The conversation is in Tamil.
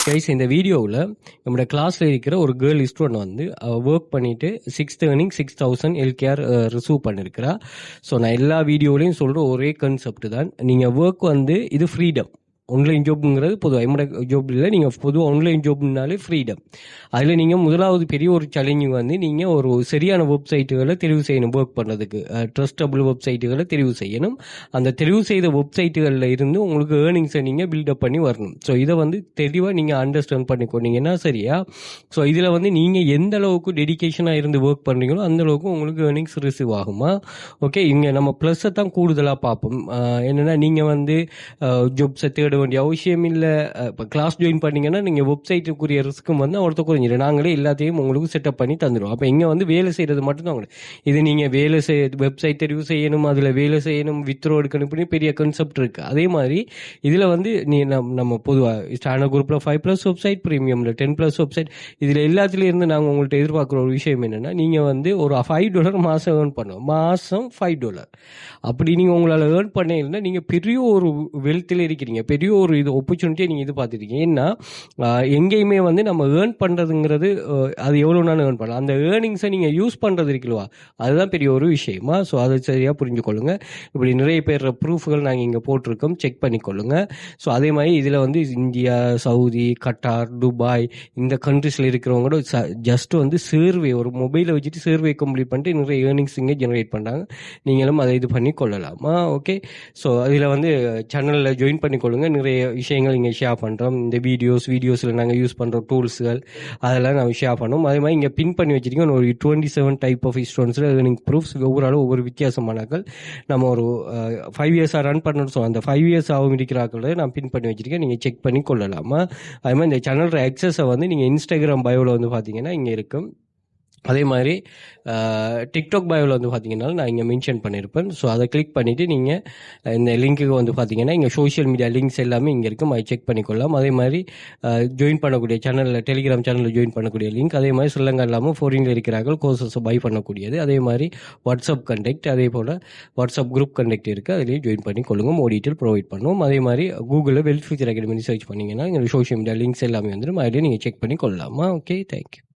கைஸ் இந்த வீடியோவில் நம்மளோட கிளாஸில் இருக்கிற ஒரு கேர்ள் ஸ்டூடெண்ட் வந்து ஒர்க் பண்ணிவிட்டு 6th earning 6,000 LKR ரிசீவ் பண்ணியிருக்கிறா. ஸோ நான் எல்லா வீடியோலையும் சொல்கிற ஒரே கான்செப்ட் தான், நீங்கள் ஒர்க் வந்து இது ஃப்ரீடம். ஆன்லைன் ஜாப்ங்கிறது பொதுவாக எம்மோட ஜாப் இல்லை, நீங்கள் பொதுவாக ஆன்லைன் ஜாப்னாலே ஃப்ரீடம். அதில் நீங்கள் முதலாவது பெரிய ஒரு சேலஞ்சிங் வந்து நீங்கள் ஒரு சரியான வெப்சைட்டுகளை தெரிவு செய்யணும். ஒர்க் பண்ணுறதுக்கு ட்ரஸ்டபிள் வெப்சைட்டுகளை தெரிவு செய்யணும். அந்த தெரிவு செய்த வெப்சைட்டுகளில் இருந்து உங்களுக்கு ஏர்னிங்ஸை நீங்கள் பில்டப் பண்ணி வரணும். ஸோ இதை வந்து தெளிவாக நீங்கள் அண்டர்ஸ்டாண்ட் பண்ணிக்கொண்டீங்கன்னா சரியா. ஸோ இதில் வந்து நீங்கள் எந்த அளவுக்கு டெடிக்கேஷனாக இருந்து ஒர்க் பண்ணுறீங்களோ அந்த அளவுக்கு உங்களுக்கு ஏர்னிங்ஸ் ரிசீவ் ஆகுமா. ஓகே, இங்கே நம்ம ப்ளஸ்ஸை தான் கூடுதலாக பார்ப்போம். என்னென்னா நீங்கள் வந்து ஜாப்ஸை தேட வேண்டிய அவசியம் இல்லை. இப்போ கிளாஸ் ஜாயின் பண்ணீங்கன்னா நீங்கள் வெப்சைட்டுக்குரிய ரிஸ்க்கும் வந்து ஒருத்த குறைஞ்சிடும். நாங்களே எல்லாத்தையும் உங்களுக்கு செட்டப் பண்ணி தந்துடுவோம். அப்போ இங்கே வந்து வேலை செய்கிறது மட்டும்தான் உங்களுக்கு. இது நீங்கள் வேலை வெப்சைட் தெரிவு செய்யணும், அதில் வேலை செய்யணும், வித்ரோ எடுக்கணும், இப்படி பெரிய கான்செப்ட் இருக்குது. அதே மாதிரி இதில் வந்து நம்ம பொதுவாக ஸ்டாண்டர்ட் குரூப்பில் 5+ வெப்சைட், ப்ரீமியமில் 10+ வெப்சைட், இதில் எல்லாத்துலேயும் இருந்து நாங்கள் உங்கள்கிட்ட எதிர்பார்க்குற ஒரு விஷயம் என்னென்னா, நீங்கள் வந்து ஒரு $5 மாதம் ஏர்ன் பண்ணுவோம். மாதம் $5 அப்படி நீங்கள் உங்களால் ஏர்ன் பண்ணீங்கன்னா நீங்கள் பெரிய ஒரு வெல்த்தில் இருக்கிறீங்க. பெரிய ஒரு இது ஆப்பர்ச்சுனிட்டியை நீங்கள் இது பார்த்துருக்கீங்க. ஏன்னா எங்கேயுமே வந்து நம்ம ஏர்ன் பண்ணுறதுங்கிறது அது எவ்வளோ நாள் ஏர்ன் பண்ணலாம், அந்த ஏர்னிங்ஸை நீங்கள் யூஸ் பண்ணுறது இருக்குல்வா, அதுதான் பெரிய ஒரு விஷயமா. ஸோ அதை சரியாக புரிஞ்சுக்கொள்ளுங்க. இப்படி நிறைய பேர் ப்ரூஃப்கள் நாங்கள் இங்கே போட்டிருக்கோம், செக் பண்ணிக்கொள்ளுங்க. ஸோ அதே மாதிரி இதில் வந்து இந்தியா, சவுதி, கட்டார், துபாய் இந்த கண்ட்ரிஸில் இருக்கிறவங்களோட ஜஸ்ட் வந்து சர்வே, ஒரு மொபைலை வச்சுட்டு சர்வே கம்ப்ளீட் பண்ணிட்டு நிறைய ஏர்னிங்ஸ் இங்கே ஜென்ரேட் பண்ணுறாங்க. நீங்களும் அதை இது பண்ணி கொள்ளலாமா. ஓகே, ஸோ அதில் வந்து சேனலில் ஜாயின் பண்ணிக்கொள்ளுங்க. நிறைய விஷயங்கள் இங்கே ஷேர் பண்ணுறோம். இந்த வீடியோஸில் நாங்கள் யூஸ் பண்ணுற டூல்ஸ்கள் அதெல்லாம் நாங்கள் ஷேர் பண்ணோம். அதே மாதிரி இங்கே பின் பண்ணி வச்சுருக்கோம் ஒரு 27 டைப் ஆஃப் ஸ்டூடெண்ட்ஸில் ஏர்னிங் ப்ரூஃப்ஸ். ஒவ்வொரு ஆளும் ஒவ்வொரு வித்தியாசமானாக்கள். நம்ம ஒரு 5 இயர்ஸாக ரன் பண்ணணும். ஸோ அந்த 5 இயர்ஸ் ஆகும் இருக்கிறாக்களை நான் பின் பண்ணி வச்சுருக்கேன், நீங்கள் செக் பண்ணி கொள்ளலாமா. அதே மாதிரி இந்த சேனலோட ஆக்சஸை வந்து நீங்கள் இன்ஸ்டாகிராம் பயோவில் வந்து பார்த்தீங்கன்னா இங்கே இருக்கும். அதே மாதிரி டிக்டாக் பயோவில் வந்து பார்த்தீங்கன்னா நான் இங்கே மென்ஷன் பண்ணியிருப்பேன். ஸோ அதை கிளிக் பண்ணிவிட்டு நீங்கள் இந்த லிங்க்குக்கு வந்து பார்த்தீங்கன்னா இங்கே சோஷியல் மீடியா லிங்க்ஸ் எல்லாமே இங்கே இருக்கும், அதை செக் பண்ணிக்கொள்ளலாம். அதே மாதிரி ஜாயின் பண்ணக்கூடிய சேனலில், டெலிகிராம் சேனலில் ஜாயின் பண்ணக்கூடிய லிங்க், அதே மாதிரி ஸ்ரீலங்கா இல்லாமல் ஃபாரினில் இருக்கிறார்கள் கோர்சஸை பை பண்ணக்கூடியது, அதே மாதிரி வாட்ஸ்அப் கண்டெக்ட், அதே போல் வாட்ஸ்அப் குரூப் கண்டெக்ட் இருக்குது, அதிலேயும் ஜாயின் பண்ணி கொள்ளுங்க. மோர் டீட்டெயில் ப்ரொவைட் பண்ணுவோம். அதே மாதிரி கூகுளில் வெல்த் ஃபியூச்சர் அகாடமி சர்ச் பண்ணிங்கன்னா இங்கே சோஷியல் மீடியா லிங்க்ஸ் எல்லாமே வந்துடும், அதிலேயே நீங்கள் செக் பண்ணி கொள்ளலாமா. Okay, thank you.